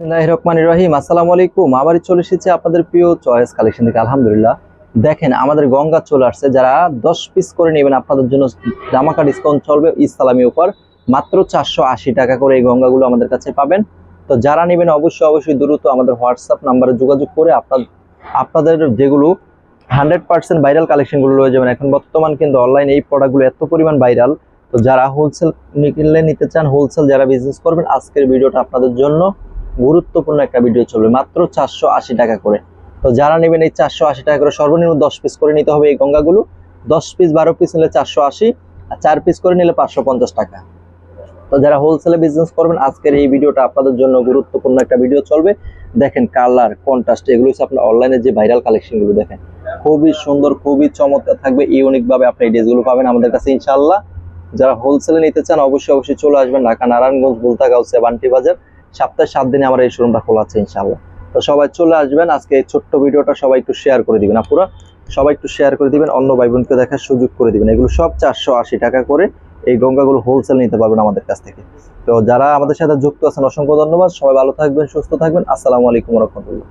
বিসমিল্লাহির রহমানির রহিম। আসসালামু আলাইকুম। আবারই চলে এসেছি আপনাদের প্রিয় চয়েস কালেকশন থেকে। আলহামদুলিল্লাহ, দেখেন আমাদের গঙ্গা চলে আসছে। যারা 10 পিস করে নেবেন আপনাদের জন্য ধামাকা ডিসকাউন্ট চলবে ইসলামী অফার। মাত্র 480 টাকা করে এই গঙ্গাগুলো আমাদের কাছে পাবেন। তো যারা নেবেন অবশ্যই দ্রুত আমাদের হোয়াটসঅ্যাপ নাম্বারে যোগাযোগ করে আপনাদের যেগুলো 100% ভাইরাল কালেকশনগুলো রয়ে যাবেন। এখন বর্তমান কিন্তু অনলাইনে এই প্রোডাক্টগুলো এত পরিমাণ ভাইরাল। তো যারা হোলসেল নিতে চান, হোলসেল যারা বিজনেস করবেন, আজকের ভিডিওটা আপনাদের জন্য গুরুত্বপূর্ণ একটা ভিডিও চলবে মাত্র 480 টাকা করে। তো যারা নেবেন এই 480 টাকা করে সর্বনিম্ন 10 পিস করে নিতে হবে এই গঙ্গাগুলো। 10 পিস 12 পিস নিলে 480, আর 4 পিস করে নিলে 550 টাকা। তো যারা হোলসেলে বিজনেস করবেন আজকের এই ভিডিওটা আপনাদের জন্য গুরুত্বপূর্ণ একটা ভিডিও চলবে। দেখেন কালার কন্ট্রাস্ট, এগুলো হচ্ছে আপনার অনলাইনে যে ভাইরাল কালেকশনগুলো। দেখেন খুবই সুন্দর, খুবই চমৎকার থাকবে। ইউনিক ভাবে আপনি এই ড্রেসগুলো পাবেন আমাদের কাছে ইনশাআল্লাহ। যারা হোলসেলে নিতে চান অবশ্যই চলে আসবেন ঢাকা নারায়ণগঞ্জ বুলতাগাঁও সেবান্টি বাজার। সপ্তাহে 7 দিনে আমার এই শোরুমটা খোলা আছে ইনশাআল্লাহ। তো সবাই চলে আসবেন। আজকে এই ছোট্ট ভিডিওটা সবাই একটু শেয়ার করে দিবেন, আপুরা সবাই একটু শেয়ার করে দিবেন, অন্য ভাই বোনকে দেখার সুযোগ করে দিবেন। এগুলো সব 480 টাকা করে এই গঙ্গাগুলো হোলসেল নিতে পারবেন আমাদের কাছ থেকে। তো যারা আমাদের সাথে যুক্ত আছেন অসংখ্য ধন্যবাদ। সবাই ভালো থাকবেন, সুস্থ থাকবেন। আসসালামু আলাইকুম ওয়া রাহমাতুল্লাহ।